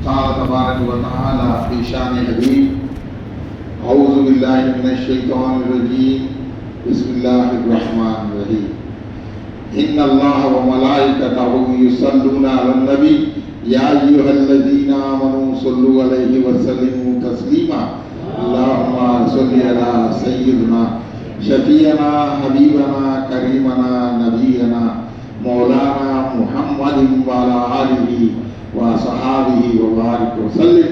قال تبارك وتعالى في شان حبيب أعوذ بالله من الشيطان الرجيم بسم الله الرحمن الرحيم إن الله وملائكته يصلون على النبي يا أيها الذين آمنوا صلوا عليه وسلموا تسليما اللهم صل على سيدنا شفيعنا حبيبنا كريمنا نبينا مولانا محمد وعلى آله وصحابه وبارك وسلم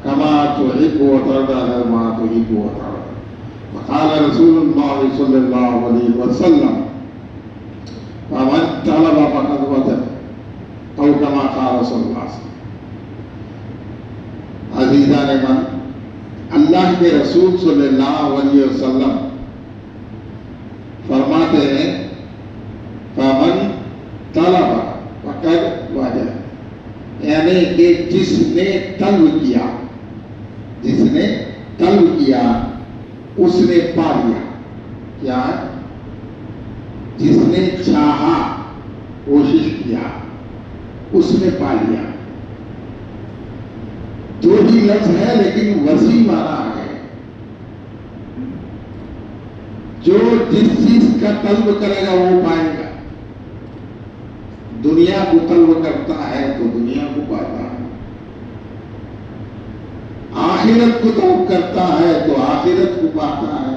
كما تحب وترضى ما تحب وترضى. وقال رسول الله صلى الله عليه وسلم ومن طلب فقد وجد أو كما قال صلى الله عليه وسلم. عزیزان من، اللہ کے رسول صلی اللہ علیہ وسلم فرماتے ہیں فمن طلب فقد وجد، یعنی کہ جس نے طلب کیا اس نے پا لیا. کیا؟ جس نے چاہا، کوشش کیا، اس نے پا لیا. دو ہی لفظ ہے لیکن وسیع معنی ہے. جو جس چیز کا طلب کرے گا وہ پائے گا. دنیا کو طلب کرتا ہے تو دنیا کو پاتا ہے، آخرت کو طلب کرتا ہے تو آخرت کو پاتا ہے،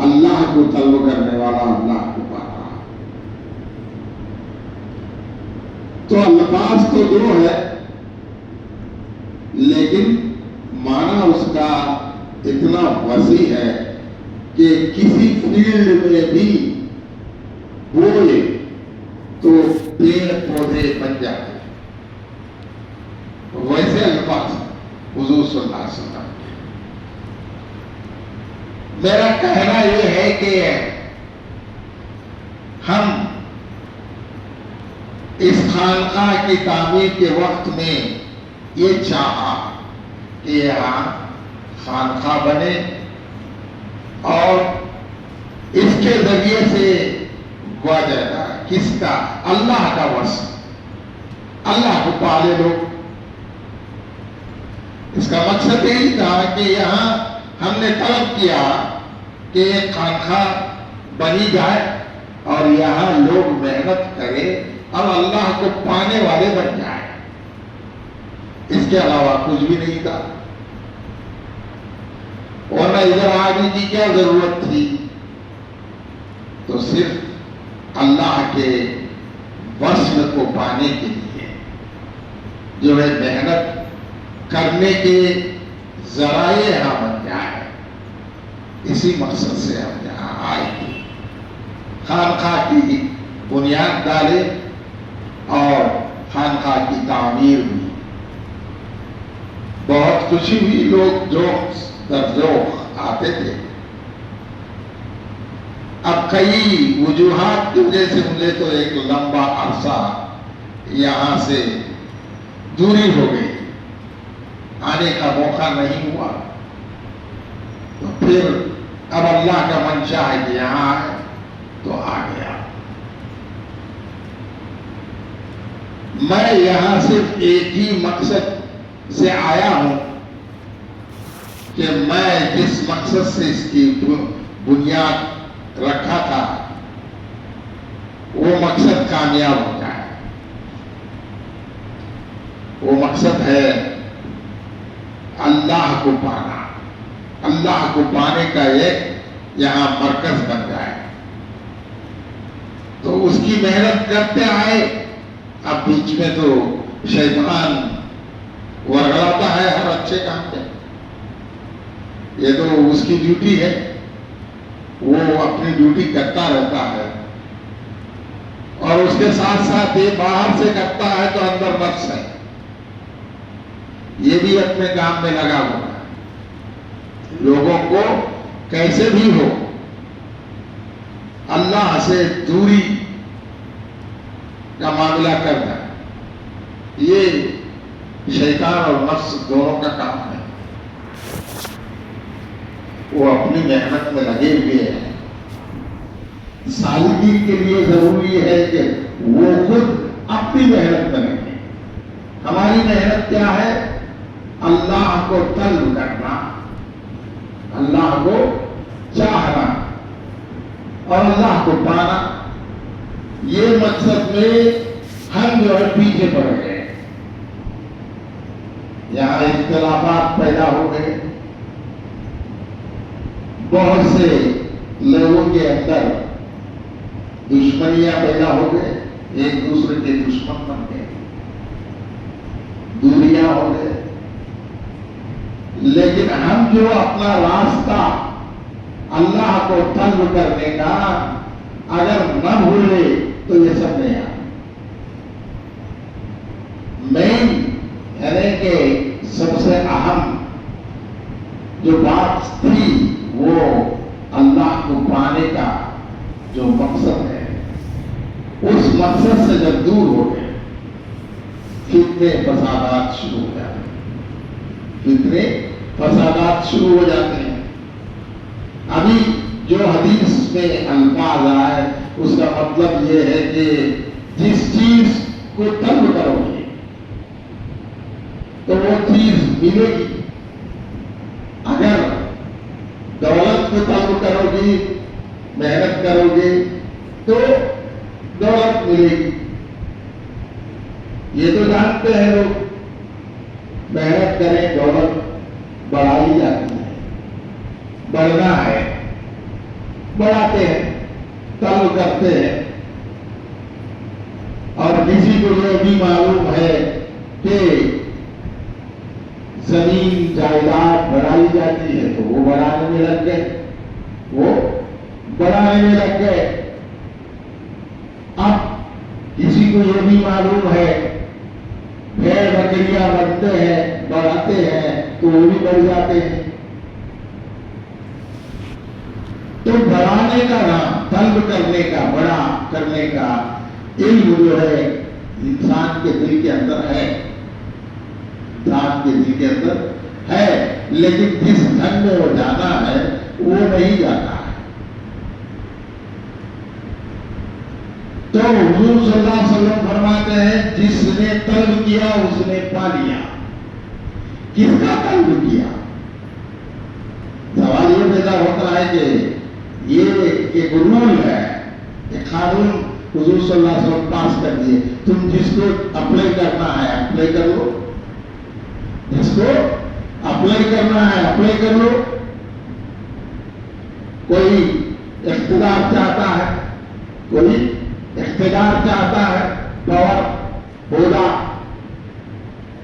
اللہ کو طلب کرنے والا اللہ کو پاتا ہے. تو الفاظ تو دو ہے لیکن معنی اس کا اتنا وسیع ہے کہ کسی فیلڈ میں بھی بوئے تو پیڑ پودے بن جاتے ہیں. ویسے الفاظ حضور صلی اللہ علیہ وسلم. میرا کہنا یہ ہے کہ ہم اس خانقاہ کی تعمیر کے وقت میں یہ چاہا کہ یہاں خانقاہ بنے اور اس کے ذریعے سے گوا جائے گا. کس کا؟ اللہ کا وصف. اللہ کو پالے لوگ. اس کا مقصد یہی تھا کہ یہاں ہم نے طلب کیا کہ ایک خانقاہ بنی جائے اور یہاں لوگ محنت کرے اور اللہ کو پانے والے بن جائے. اس کے علاوہ کچھ بھی نہیں تھا. ورنہ ادھر آنے کی کیا ضرورت تھی؟ تو صرف اللہ کے وصل کو پانے کے لیے جو ہے محنت کرنے کے ذرائع یہاں بن جائے. اسی مقصد سے ہم یہاں آئے تھے. خانقاہ کی بنیاد ڈالے اور خانقاہ کی تعمیر ہوئی. بہت خوشی ہوئی. لوگ ذوق در ذوق آتے تھے. اب کئی وجوہات کی وجہ سے مجھے تو ایک لمبا عرصہ یہاں سے دوری ہو گئی، آنے کا موقع نہیں ہوا. تو پھر اب اللہ کا منشا ہے کہ یہاں آئے تو آ گیا. میں یہاں صرف ایک ہی مقصد سے آیا ہوں کہ میں جس مقصد سے اس کی بنیاد رکھا تھا وہ مقصد کامیاب ہو جائے. وہ مقصد ہے اللہ کو پانا. اللہ کو پانے کا ایک یہاں مرکز بن جائے. تو اس کی محنت کرتے آئے. اب بیچ میں تو شیطان ورگلاتا ہے ہر اچھے کام پہ. یہ تو اس کی ڈیوٹی ہے، وہ اپنی ڈیوٹی کرتا رہتا ہے. اور اس کے ساتھ ساتھ یہ باہر سے کرتا ہے تو اندر نفس ہے، یہ بھی اپنے کام میں لگا ہوا ہے. لوگوں کو کیسے بھی ہو اللہ سے دوری کا معاملہ کرنا، یہ شیطان اور نفس دونوں کا کام ہے. وہ اپنی محنت میں لگے ہوئے ہیں. سالگی کے لیے ضروری ہے کہ وہ خود اپنی محنت میں لگے. ہماری محنت کیا ہے؟ اللہ کو طلب کرنا، اللہ کو چاہنا اور اللہ کو پانا۔ یہ مقصد میں ہم جو ہے پیچھے پڑ گئے، یہاں اختلافات پیدا ہو گئے، بہت سے لوگوں کے اندر دشمنیاں پیدا ہو گئے، ایک دوسرے کے دشمن بن گئے، دوریاں ہو گئے۔ لیکن ہم جو اپنا راستہ اللہ کو طلب کرنے کا اگر نہ بھولے تو یہ سب نہیں آئے۔ مین یعنی کہ سب سے اہم جو بات تھی وہ اللہ کو پانے کا جو مقصد ہے، اس مقصد سے جب دور ہو گئے، فتنے فسادات شروع ہو جاتے ہیں، فتنے فسادات شروع ہو جاتے ہیں۔ ابھی جو حدیث میں الفاظ آئے اس کا مطلب یہ ہے کہ جس چیز کو طلب کرو گے تو وہ چیز ملے گی۔ اگر دولت کو طلب کرو گی، محنت کرو گے تو دولت ملے گی۔ یہ تو جانتے ہیں لوگ، محنت کریں دولت بڑھائی جاتی ہے، بڑھنا ہے، بڑھاتے ہیں، طلب کرتے ہیں۔ اور کسی کو یہ بھی معلوم ہے کہ زمین جائیداد بڑھائی جاتی ہے تو وہ بڑھانے میں لگ گئے، وہ بڑھانے میں لگ گئے۔ اب کسی کو یہ بھی معلوم ہے بھیڑ بکریاں بنتے ہیں، بڑھاتے ہیں تو وہ بھی بڑھ جاتے ہیں۔ تو بڑھانے کا نام طلب کرنے کا، بڑا کرنے کا علم جو ہے انسان کے دل کے اندر ہے، انسان کے دل کے اندر ہے، لیکن جس ڈھنگ میں وہ جانا ہے وہ نہیں جاتا ہے۔ تو حضور صلی اللہ علیہ وسلم فرماتے ہیں جس نے طلب کیا اس نے پا لیا۔ کس کا طلب کیا؟ سوال یہ پیدا ہوتا ہے کہ یہ ایک رول ہے، ایک قانون حضور صلی اللہ علیہ وسلم پاس کر دیے، تم جس کو اپلائی کرنا ہے اپلائی کر لو، جس کو اپلائی کرنا ہے اپلائی کر لو۔ کوئی اقتدار چاہتا ہے، کوئی اقتدار چاہتا ہے، پاور ہوگا۔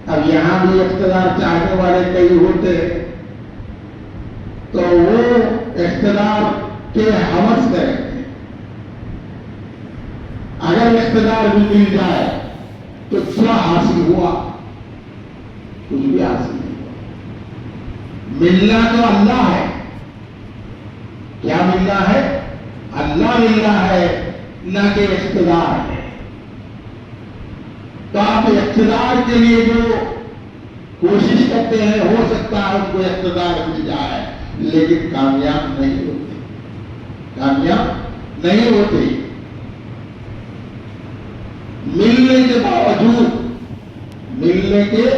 اب یہاں بھی اقتدار چاہنے والے کئی ہوتے ہیں تو وہ اقتدار کے ہوس کریں گے۔ اگر اقتدار بھی مل جائے تو کیا حاصل ہوا؟ کچھ بھی حاصل نہیں ہوا۔ ملنا تو اللہ ہے، کیا ملنا ہے؟ اللہ ملنا ہے، نہ کہ اقتدار ہے۔ تو آپ اقتدار کے لیے جو کوشش کرتے ہیں ہو سکتا ہے ان کو اقتدار مل جائے، لیکن کامیاب نہیں ہوتے، کامیاب نہیں ہوتے۔ ملنے کے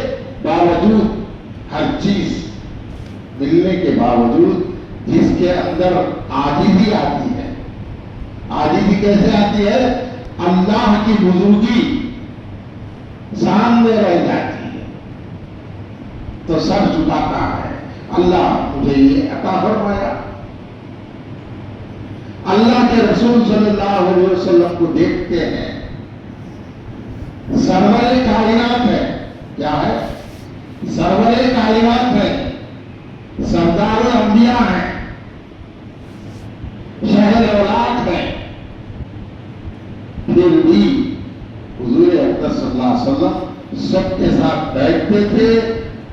باوجود ہر چیز ملنے کے باوجود جس کے اندر عاجزی آتی ہے، عاجزی کیسے آتی ہے؟ اللہ کی بزرگی سامنے رہ جاتی ہے تو سر جھکاتا ہے، اللہ مجھے یہ عطا فرمایا۔ اللہ کے رسول صلی اللہ علیہ وسلم کو دیکھتے ہیں، سرور کائنات ہے، کیا ہے؟ سرور کائنات ہے، سردار انبیاء ہیں، شہر اولاد ہیں، پھر بھی حضور اقدس صلی اللہ علیہ وسلم سب کے ساتھ بیٹھتے تھے،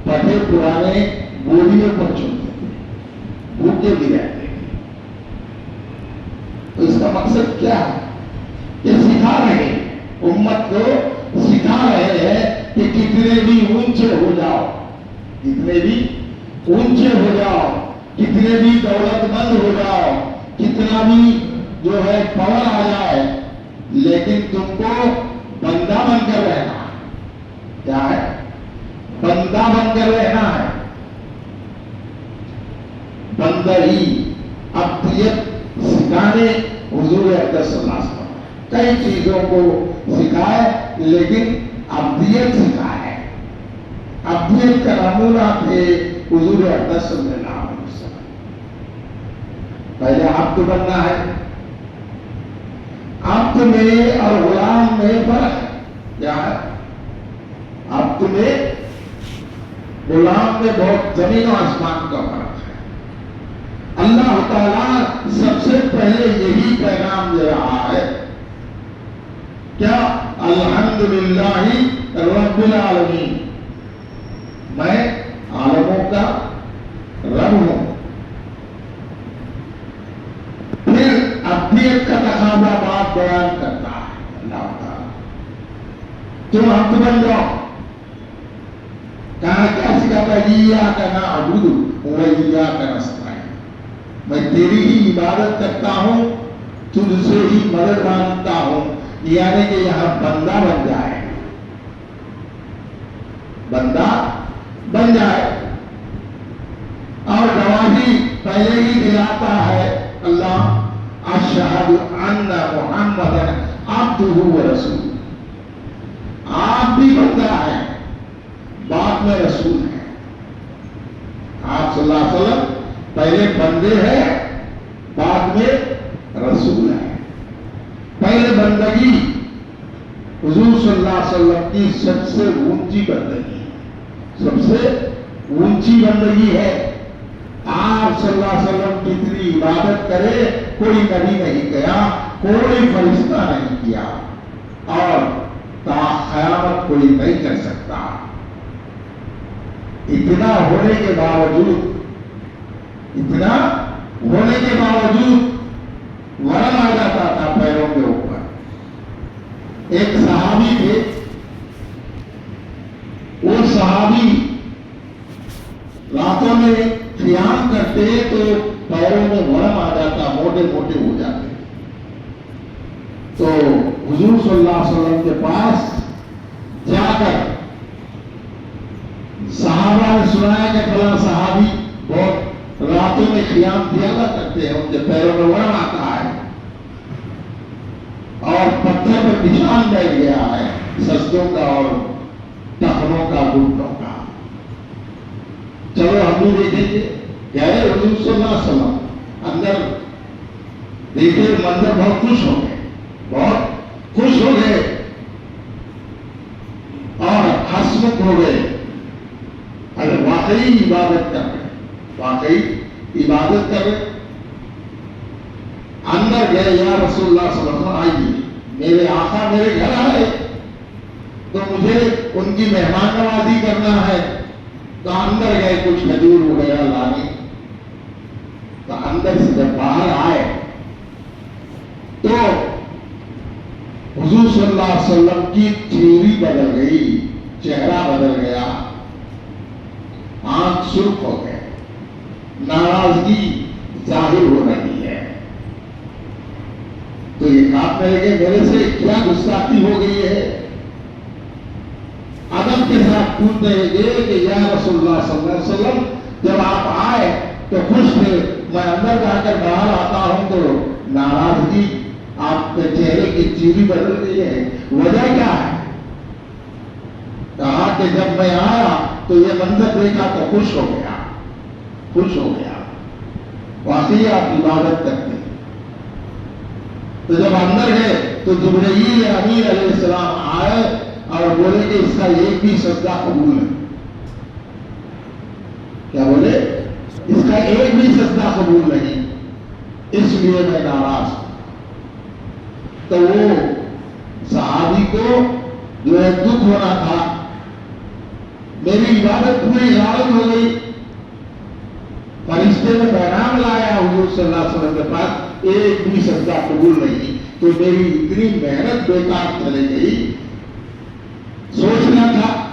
پٹھے پرانے بوریوں پر چلتے تھے، بھوکے بھی رہتے تھے۔ تو اس کا مقصد کیا ہے؟ یہ سکھا رہے ہیں، امت کو سکھا رہے ہیں کہ کتنے بھی اونچے ہو جاؤ، کتنے بھی اونچے ہو جاؤ، کتنے بھی دولت مند ہو جاؤ، کتنا بھی جو ہے پاور آ جائے، لیکن تم کو بندہ بن کر رہنا ہے۔ کیا ہے؟ کر رہنا ہے، بندگی عبدیت سکھانے حضور اقدس صلی اللہ علیہ وسلم کئی چیزوں کو سکھائے، لیکن عبدیت سکھائے۔ عبدیت کا نمونہ تھے حضور اقدس صلی اللہ علیہ وسلم۔ پہلے عبد بننا ہے۔ عبد میں اور غلام میں فرق ہے، کیا ہے؟ عبد میں غلام میں بہت زمین و آسمان کا فرق ہے۔ اللہ تعالیٰ سب سے پہلے یہی پیغام دے رہا ہے، کیا؟ الحمدللہ رب العالمین، میں عالموں کا رب ہوں۔ پھر عبدیت کا تقاضا بات بیان کرتا ہے اللہ تعالیٰ، تم عبد بن جاؤ۔ کہاں کیا سکھاتا ہے؟ ایاک نعبد و ایاک نستعین، میں تیری ہی عبادت کرتا ہوں، تجھ سے ہی مدد مانگتا ہوں۔ یعنی کہ یہاں بندہ بن جائے، بندہ بن جائے، اور گواہی پہلے ہی دلاتا ہے اللہ، اشہد ان محمدا عبدہ و رسولہ۔ آپ بھی بندہ ہے، بعد میں رسول ہے۔ آپ صلی اللہ علیہ وسلم پہلے بندے ہیں، بعد میں رسول ہے۔ پہلے بندگی حضور صلی اللہ علیہ وسلم کی سب سے اونچی بندگی ہے، سب سے اونچی بندگی ہے۔ آپ صلی اللہ علیہ وسلم جتنی عبادت کرے کوئی نبی نہیں کیا، کوئی فرشتہ نہیں کیا، اور تا قیامت کوئی نہیں کر سکتا۔ اتنا ہونے کے باوجود ورم آ جاتا تھا پیروں کے اوپر۔ ایک صحابی تھے، وہ صحابی راتوں میں قیام کرتے تو پیروں میں ورم آ جاتا، موٹے موٹے ہو جاتے۔ تو حضور صلی اللہ علیہ وسلم کے پاس جا کر صحابہ نے سنایا کہ فلاں صحابی بہت راتوں میں قیام زیادہ کرتے ہیں، ان کے پیروں میں ورم آتا ہے اور پتھر پر نشان بیٹھ گیا ہے، سجدوں کا اور ٹخنوں کا، گھٹنوں کا۔ چلو ہم بھی دیکھیں گے۔ گئے حضور صلی اللہ علیہ وسلم اندر، دیکھے منظر، بہت خوش ہو گئے، بہت خوش ہو گئے اور حسمت ہو گئے۔ اگر واقعی عبادت کر رہے، واقعی عبادت کر رہے، اندر گئے، یا رسول اللہ صلی اللہ علیہ وسلم آئیے، میرے آقا میرے گھر آئے تو مجھے ان کی مہمان نوازی کرنا ہے۔ تو اندر گئے کچھ کھجور وغیرہ لانے، تو اندر سے جب باہر آئے تو حضور صلی اللہ علیہ وسلم کی چہری بدل گئی، چہرہ بدل گیا، آنکھ سرخ ہو گئے، ناراضگی ظاہر ہو رہی ہے۔ تو یہ کہنے لگے میرے سے کیا گستاخی ہو گئی ہے؟ ادب کے ساتھ پوچھنے لگے کہ یا رسول اللہ صلی اللہ علیہ وسلم، جب آپ آئے تو خوش تھے، میں اندر جا کر باہر آتا ہوں تو ناراضگی، آپ کے چہرے کی چیری بدل گئی ہے، وجہ کیا ہے؟ کہا کہ جب میں آیا تو یہ منظر دیکھا تو خوش ہو گیا، خوش ہو گیا۔ واقعی آپ عبادت کرتے ہیں۔ تو جب اندر گئے تو جبرائیل امین علیہ السلام آئے اور بولے کہ اس کا ایک بھی سجدہ قبول نہیں۔ کیا بولے؟ اس کا ایک بھی سجدہ قبول نہیں، اس لیے میں ناراض ہوں۔ تو وہ صحابی کو جو ہے دکھ ہونا تھا، میری عبادت پوری غارت ہو گئی، فرشتے نے پیغام لایا حضور صلی اللہ علیہ وسلم کے پاس، ایک بھی سجدہ قبول نہیں، تو میری اتنی محنت بیکار چلی گئی۔ سوچنا تھا،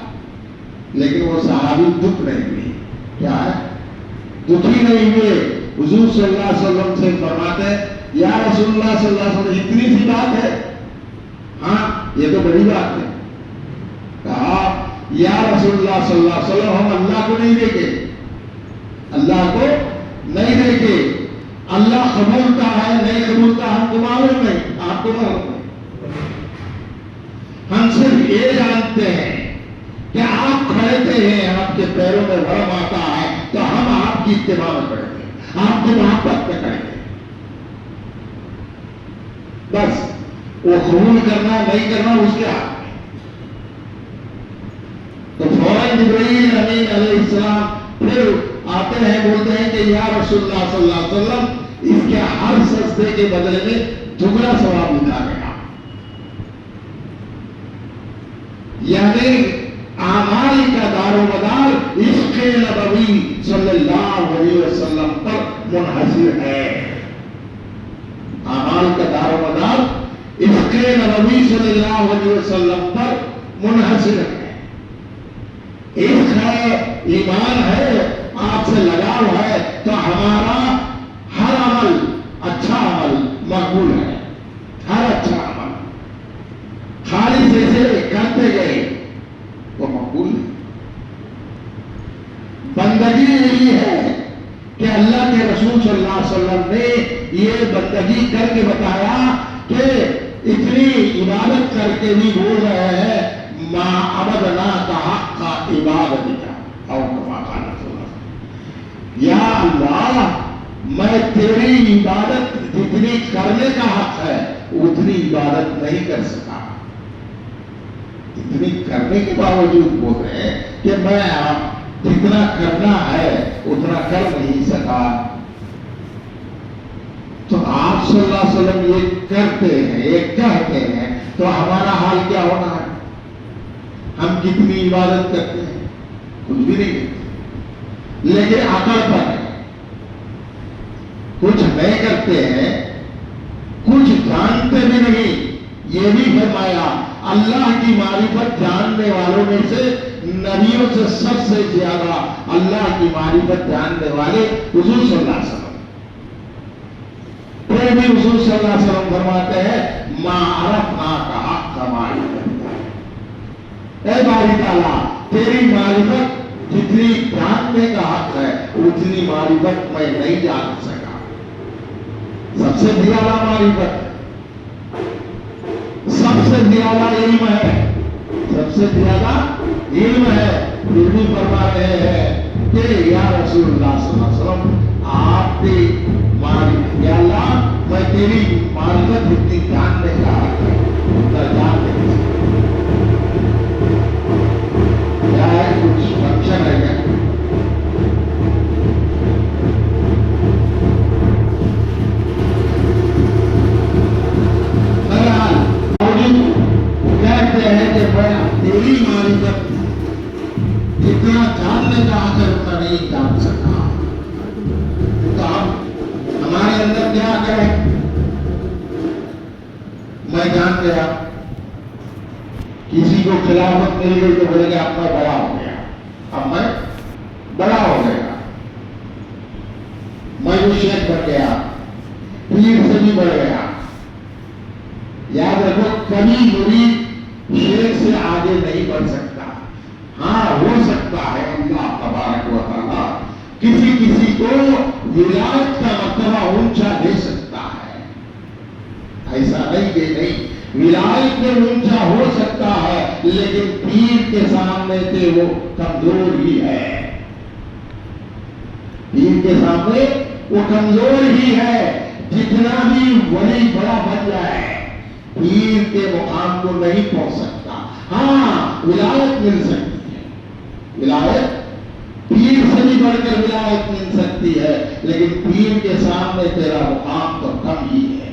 لیکن وہ صحابی دکھ نہیں ہوئی۔ کیا ہے؟ دکھی نہیں ہوئے۔ حضور صلی اللہ علیہ وسلم سے فرماتے ہیں یا رسول اللہ صلی اللہ علیہ وسلم، اتنی سی بات ہے؟ ہاں یہ تو بڑی بات ہے۔ کہا یا رسول اللہ صلی اللہ علیہ وسلم ہم اللہ کو نہیں دیکھے، اللہ کو نہیں دیکھے، اللہ قبولتا ہے نہیں قبولتا ہم کو معلوم نہیں، آپ کو معلوم نہیں، ہم صرف یہ جانتے ہیں کہ آپ کھڑے ہیں، آپ کے پیروں میں ورم آتا ہے تو ہم آپ کی اتباع میں کھڑے ہیں، آپ کی محبت میں کھڑے ہیں، بس وہ قبول کرنا نہیں کرنا اس کے ہاتھ میں۔ تو فوراً جبرائیل امین علیہ السلام پھر آتے ہیں، بولتے ہیں کہ یا رسول اللہ صلی اللہ علیہ وسلم اس کے ہر سجدے کے بدلے میں دگنا ثواب ملا گیا، یعنی اعمال کا دار و مدار عشق نبوی صلی اللہ علیہ وسلم پر منحصر ہے، اعمال کا دار و مدار عشق نبوی صلی اللہ علیہ وسلم پر منحصر ہے، عشق ہے، ایمان ہے، آپ سے لگاؤ ہے تو ہمارا ہر عمل اچھا عمل مقبول ہے، ہر اچھا عمل خالص سے کرتے گئے وہ مقبول ہے۔ بندگی یہی ہے کہ اللہ کے رسول صلی اللہ علیہ وسلم نے یہ بندگی کر کے بتایا کہ اتنی عبادت کر کے بھی بول رہے ہیں ما عبدنا کا حق کا عبادت کا اور کما کا یا اللہ میں تیری عبادت جتنی کرنے کا حق ہے اتنی عبادت نہیں کر سکا، اتنی کرنے کے باوجود بول رہے ہیں کہ میں جتنا کرنا ہے اتنا کر نہیں سکا۔ تو آپ صلی اللہ علیہ وسلم یہ کرتے ہیں، یہ کہتے ہیں، تو ہمارا حال کیا ہونا ہے؟ ہم کتنی عبادت کرتے ہیں؟ کچھ بھی نہیں کرتے، لیکن عقل پر ہے، کچھ نہیں کرتے ہیں، کچھ جانتے بھی نہیں۔ یہ بھی فرمایا اللہ کی معرفت جاننے والوں میں سے نبیوں سے سب سے زیادہ اللہ کی معرفت جاننے والے حضور صلی اللہ علیہ وسلم، پھر بھی حضور صلی اللہ علیہ وسلم فرماتے ہیں ما عرفنا کا حق کا معرفت، اے باری تعالیٰ تیری معرفت جتنی جاننے کا حق ہے اتنی معرفت میں نہیں جان سکا۔ سب سے زیادہ معرفت، سب سے زیادہ علم ہے، سب سے زیادہ علم ہے، پھر بھی فرما رہے ہیں کہ یا رسول اللہ صلی اللہ علیہ وسلم آپ کی معرفت، یا اللہ میں تیری معرفت جتنی جاننے کا حق ہے اتنا جان نہیں سکتا۔ کیا ہے کچھ فنکشن ہے کیا؟ کہتے ہیں کہ میں تیری معرفت جتنا جاننے کا حق ہے اتنا نہیں جان سکا۔ تو آپ ہمارے اندر کیا کریں؟ میں جان گیا، کسی کو خلافت مل گئی تو بولے گا اب میں بڑا ہو گیا، اب میں بڑا ہو گیا، میں جو شیخ بن گیا، پیر سے بھی بڑھ گیا۔ یاد رکھو کبھی مرید شیخ سے آگے نہیں بڑھ سکتا، ہاں ہو سکتا ہے اللہ تبارک و تعالیٰ کسی کو ولایت کا مرتبہ اونچا دے سکتا ہے، ایسا نہیں کہ نہیں، ولایت میں اونچا ہو سکتا ہے لیکن پیر کے سامنے سے وہ کمزور ہی ہے، پیر کے سامنے وہ کمزور ہی ہے، جتنا بھی ولی بڑا بن جائے پیر کے مقام کو نہیں پہنچ سکتا۔ ہاں ولایت مل سکتی ہے، ولایت پیر سے بھی بڑھ کر ولایت مل سکتی ہے، لیکن پیر کے سامنے تیرا مقام تو کم ہی ہے،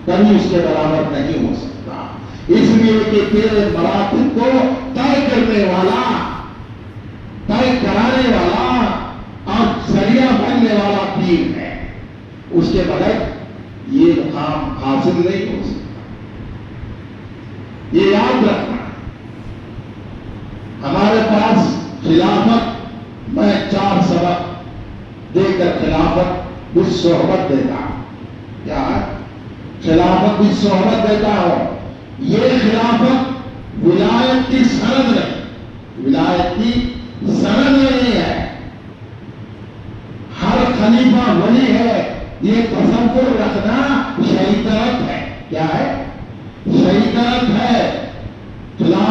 کبھی اس کے برابر نہیں ہو سکتا، اس لیے کہ تیرے مراتب کو طے کرنے والا، طے کرانے والا اور ذریعہ بننے والا پیر ہے، اس کے بغیر یہ مقام حاصل نہیں ہو سکتا۔ یہ یاد رکھنا، ہمارے پاس خلافت، میں 4 سبق دے کر خلافت بھی صحبت دیتا ہوں، کیا ہے؟ خلافت بھی صحبت دیتا ہوں۔ یہ خلافت ولایت کی سند نہیں،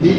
3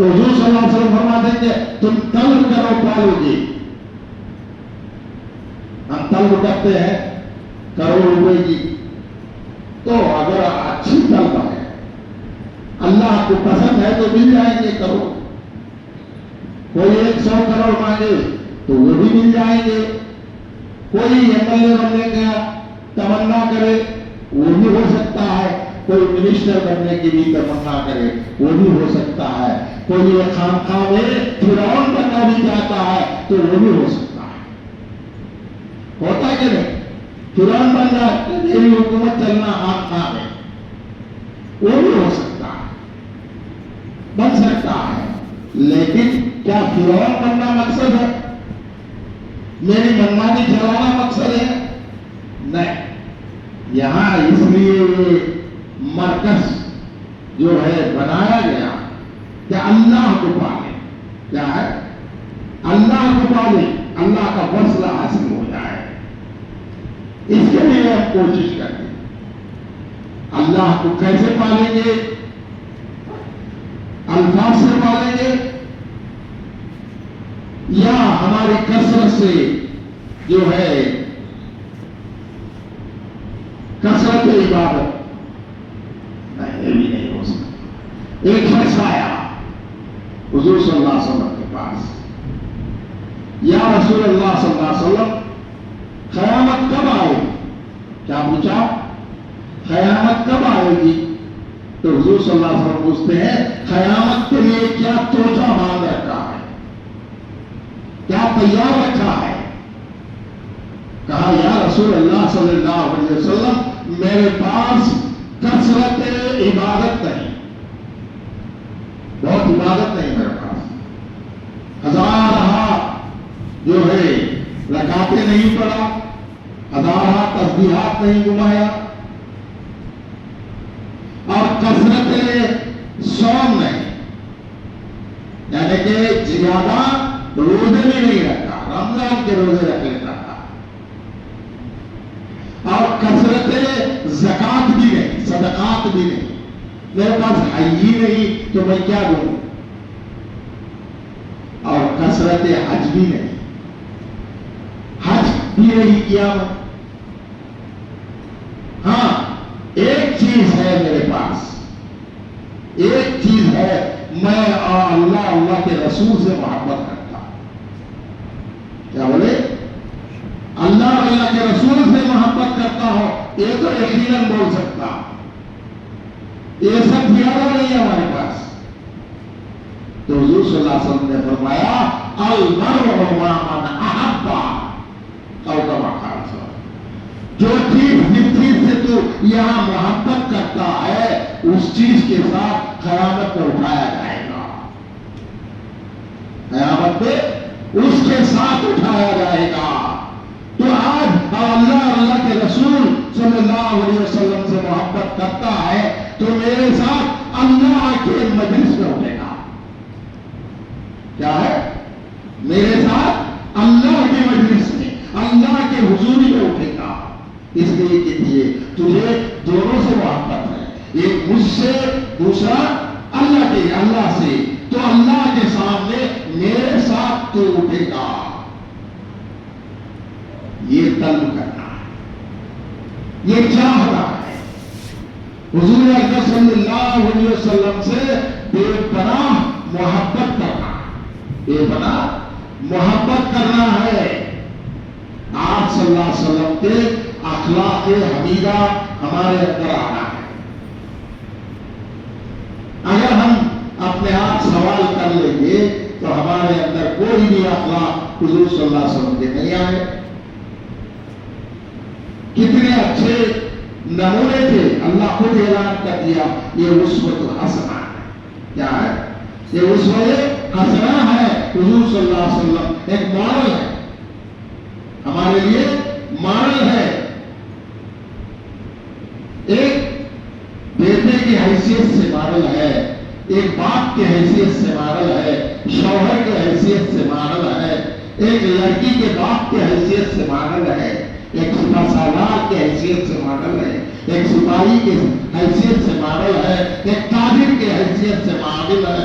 تو حضور صلی اللہ علیہ وسلم فرماتے ہیں کہ تم طلب کرو پالوگی. ہم طلب کرتے ہیں کروڑ روپے کی، تو اگر اچھی طلب ہے، اللہ کو پسند ہے تو مل جائیں گے کروڑ. کوئی 100 کروڑ مانگے تو وہ بھی مل جائیں گے. کوئی ایم ایل اے بننے کا تمنا کرے وہ بھی ہو سکتا ہے. کوئی منسٹر بننے کی بھی تمنا کرے وہ بھی ہو سکتا ہے. کوئی خانقاہ میں فرعون بننا بھی چاہتا ہے تو وہ بھی ہو سکتا ہے. ہوتا کہ نہیں؟ فرعون بننا میری حکومت چلنا خانقاہ میں، وہ بھی ہو سکتا ہے، بن سکتا ہے. لیکن کیا فرعون بننا مقصد ہے؟ میری منمانی چلانا مقصد ہے؟ نہیں. یہاں اس لیے یہ مرکز جو ہے بنایا گیا کہ اللہ کو پالے. کیا ہے؟ اللہ کو پالے، اللہ کا فضل حاصل ہو جائے. اس کے لیے ہم کوشش کریں. اللہ کو کیسے پالیں گے؟ الفاظ سے پالیں گے یا ہماری کثرت سے جو ہے کثرت عبادت؟ نہیں، یہ بھی نہیں ہو سکتا. ایک شخص آیا حضور صلی اللہ علیہ وسلم کے پاس، یا رسول اللہ صلی اللہ علیہ وسلم قیامت کب آئے گی؟ کیا پوچھا؟ قیامت کب آئے گی؟ تو حضور صلی اللہ علیہ وسلم پوچھتے ہیں قیامت کے لیے کیا توجہ باندھ رکھا ہے، کیا تیار رکھا ہے؟ کہا یا رسول اللہ صلی اللہ علیہ وسلم میرے پاس کثرت عبادت نہیں، بہت عبادت نہیں میرے پاس. ہزارہ جو ہے رکعتیں نہیں پڑھا، ہزارہ تسبیحات نہیں گمایا، اور کثرت صوم نہیں، یعنی کہ زیادہ روزے بھی نہیں رکھا، رمضان کے روزے رکھ لیتا تھا. اور کثرت زکات بھی نہیں، صدقات بھی نہیں. میرے پاس ہے ہی نہیں تو میں کیا دوں؟ اور کثرت حج بھی نہیں، حج بھی نہیں کیا میں. ہاں ایک چیز ہے میرے پاس، ایک چیز ہے، میں اللہ کے رسول سے محبت کرتا ہوں. کیا بولے؟ اللہ کے رسول سے محبت کرتا ہوں. یہ تو یقیناً بول سکتا ہوں. یہ سب زیادہ نہیں ہے ہمارے پاس. تو حضور صلی اللہ علیہ وسلم نے فرمایا المرء مع من احب، او کما قال، جو چیز جس چیز سے تو یہاں محبت کرتا ہے اس چیز کے ساتھ قیامت میں اٹھایا جائے گا. قیامت میں اس کے ساتھ اٹھایا جائے گا. تو آج اللہ کے رسول صلی اللہ علیہ وسلم سے محبت کرتا ہے تو میرے ساتھ اللہ کے مجلس میں اٹھے گا. کیا ہے؟ میرے ساتھ اللہ کے مجلس میں، اللہ کے حضوری میں اٹھے گا. اس لیے کہ تجھے دونوں سے محبت ہے، ایک مجھ سے، دوسرا اللہ سے. تو اللہ کے سامنے میرے ساتھ تو اٹھے گا. یہ طلب کرنا ہے، یہ چاہنا ہے. حضور اکرم صلی اللہ علیہ وسلم سے بے پناہ محبت کرنا، بے پناہ محبت کرنا ہے. آپ صلی اللہ علیہ وسلم کے اخلاق حمیدہ ہمارے اندر آنا ہے. اگر ہم اپنے آپ سوال کر لیں گے تو ہمارے اندر کوئی بھی اخلاق حضور صلی اللہ علیہ وسلم کے نہیں آئے. کتنے اچھے نمونے تھے، اللہ خود اعلان کر دیا یہ اسوۃ حسنہ ہے. کیا ہے؟ یہ اسوۃ حسنہ ہے. حضور صلی اللہ علیہ وسلم ایک ماڈل ہے، ہمارے لیے ماڈل ہے. ایک بیٹے کی حیثیت سے ماڈل ہے، ایک باپ کی حیثیت سے ماڈل ہے، شوہر کی حیثیت سے ماڈل ہے، ایک لڑکی کے باپ کی حیثیت سے ماڈل ہے، ایک سپہ سالار کی حیثیت سے ماڈل ہے، ایک سپاہی کی حیثیت سے ماڈل ہے، ایک تاجر کی حیثیت سے ماڈل ہے.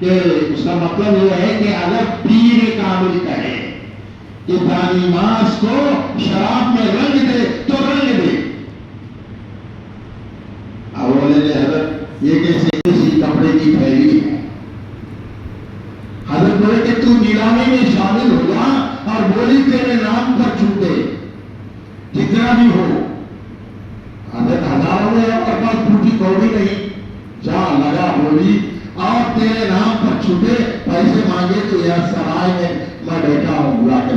کہ اس کا مطلب یہ ہے کہ اگر پیر کامل کہے کہ دانی ماس کو شراب میں رنگ دے تو رنگ دے. اب بولے حضرت یہ کیسے کسی کپڑے کی پھیلی ہے؟ حضرت بولے کہ تو نیلامی میں شامل ہو جا اور بولی تیرے نام پر چھوٹے جتنا بھی ہو. حضرت ہزاروں میں آپ کے پاس پوٹی کوڑی نہیں، جا لگا بولی اور تیرے نام پر چھوٹے پیسے مانگے تو یار سرائے میں بیٹھا ہوں بلا کے.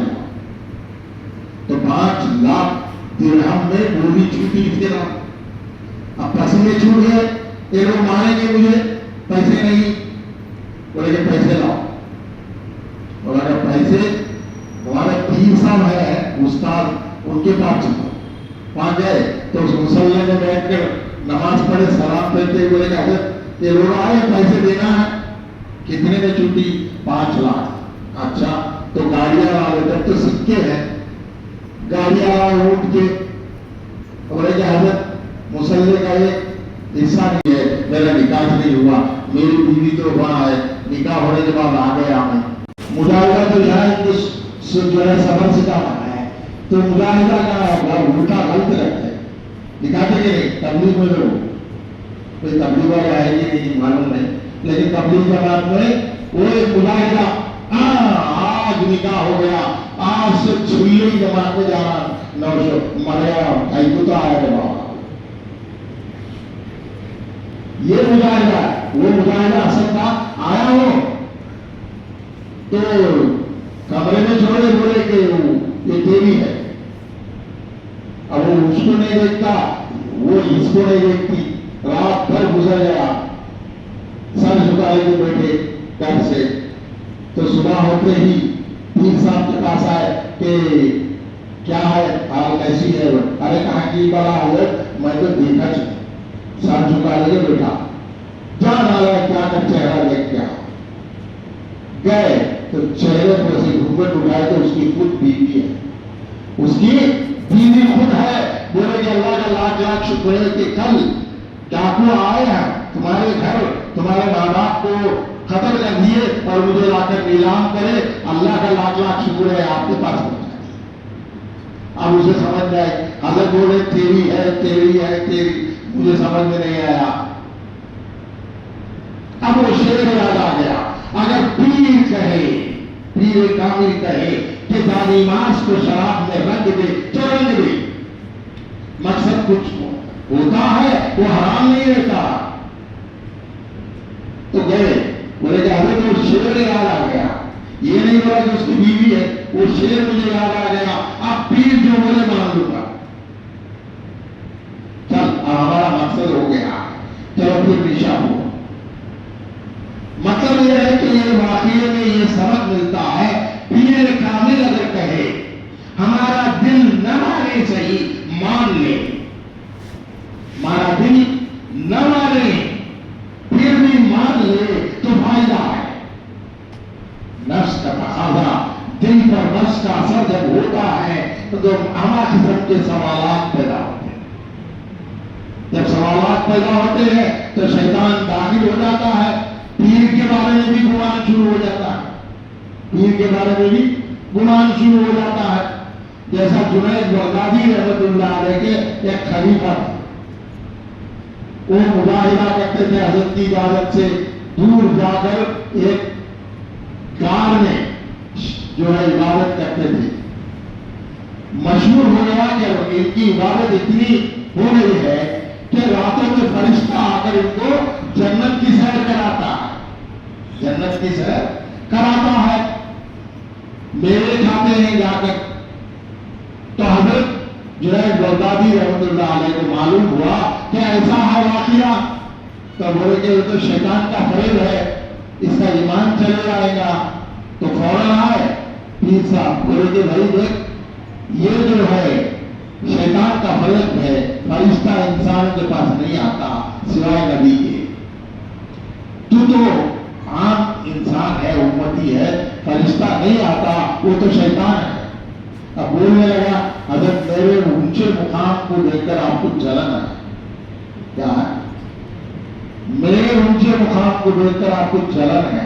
تو 5 لاکھ درہم میں بولی چھوٹی اس کے نام. اب پسینے چھوٹ گئے، یہ لوگ ماریں گے مجھے، پیسے نہیں. بولے کہ پیسے لاؤ. اور اگر پیسے ہمارے پیر صاحب ہے استاد ان کے پاس چکا وہاں گئے تو اس مسلح میں بیٹھ کر نماز پڑھے سلام پھیرتے بولے کہ حضرت یہ لوگ آئے پیسے دینا ہے. کتنے میں چھوٹی؟ 5 لاکھ. اچھا تو گاڑیاں والے تب تو سکے ہیں، گاڑیاں والے اٹھ کے بولے کہ حضرت مسلح کا ایک حصہ نہیں ہے، میرا نکاح نہیں ہوا، میری بیوی تو وہاں ہے، نکاح ہونے کے بعد آ گیا میں. مجاہدہ تو یہاں جو ہے صبر سے کام ہے، تو مجاہدہ کا الٹا غلط رکھتے ہیں، دکھاتے کہ نہیں. تبلیغ میں لوگ کوئی تبلیغ والا ہے کہ نہیں معلوم نہیں، لیکن تبلیغ کے بعد میں وہ ایک مجاہدہ آج نکاح ہو گیا، آج سے چھلی جماعت میں جانا نوشو مریا بھائی کو تو آیا جب یہ مجاہدہ ہے. وہ مجاہدہ اصل کا آیا ہو تو کمرے میں چھوڑے بولے کہ یہ دیوی ہے. اب وہ اس کو نہیں دیکھتا، وہ اس کو نہیں دیکھتی. رات بھر گزر گیا، سر جھکائے کے بیٹھے گھر سے. تو صبح ہوتے ہی پیر صاحب کے پاس آئے کہ کیا ہے حال کیسی ہے؟ ارے کہاں کی بڑا حضرت میں تو دیکھا چاہتا. سر جھکا لے بیٹھا جان آ رہا ہے کیا کر چہرہ دیکھ کیا گئے تو چہرے پر سے گھونگھٹ اٹھائے تو اس کی خود بیوی ہے، اس کی بیوی خود ہے. بولے کہ اللہ کا لاکھ لاکھ شکر ہے کہ کل ڈاکو آئے ہیں تمہارے گھر، تمہارے ماں باپ کو قتل کر دیے اور مجھے لا کر نیلام کرے. اللہ کا لاکھ لاکھ شکر ہے آپ کے پاس پہنچا. اب اسے سمجھ میں آئی. حضرت بولے تیری ہے تیری ہے تیری، مجھے سمجھ میں نہیں آیا. اب وہ شعر یاد آ گیا. اگر پیر کہے، پیر کامل کہے کہ دانی ماس کو شراب میں رنگ دے تو رنگ دے. مقصد کچھ ہوتا ہے وہ حرام نہیں رہتا. تو گئے بولے کہ حضرت وہ شعر یاد آ گیا. یہ نہیں بولا کہ اس کی بیوی ہے، وہ شعر مجھے یاد آ گیا. اب پیر جو بولے مان لوں گا. چل ہمارا مقصد ہو گیا، چلو پھر نشا ہو. مطلب یہ ہے کہ یہ واقعے میں یہ سبق ملتا ہے پیر کامل اگر کہے ہمارا دل نہ مانے صحیح مان لے، ہمارا دل نہ مانے پھر بھی مان لے تو فائدہ ہے. نفس کا تقاضا، دل پر نفس کا اثر جب ہوتا ہے تو ہمارا قسم کے سوالات پیدا ہوتے ہیں. جب سوالات پیدا ہوتے ہیں تو شیطان داخل ہو جاتا ہے. پیر کے بارے میں بھی گمان شروع ہو جاتا ہے، پیر کے بارے میں بھی گمان شروع ہو جاتا ہے. جیسا جنید بغدادی رحمت اللہ علیہ کے ایک خلیفہ تھے، وہ مجاہدہ کرتے تھے حضرت کی اجازت سے دور جا کر ایک غار میں جو ہے عبادت کرتے تھے. مشہور ہو گیا کہ ان کی عبادت اتنی ہو گئی ہے کہ راتوں میں فرشتہ آ کر ان کو جنت کی سیر کراتا ہے، جنت کی سیر کراتا ہے. میوے کھاتے ہیں جا کر. تو حضرت جو ہے بغدادی رحمت اللہ علیہ کو معلوم ہوا کہ ایسا ہے واقعہ. تو بولے کہ وہ تو شیطان کا فریب ہے، اس کا ایمان چلے جائے گا. تو فوراً آئے پیر صاحب، بولے کہ بھائی دیکھ یہ جو ہے شیطان کا فریب ہے، فرشتہ انسان کے پاس نہیں آتا سوائے نبی کے. تو عام انسان ہے، امتی ہے، فرشتہ نہیں آتا، وہ تو شیطان ہے. اب بولنے لگا حضرت میرے اونچے مقام کو دیکھ کر آپ کو جلن ہے. کیا ہے؟ میرے اونچے مقام کو دیکھ کر آپ کو جلن ہے.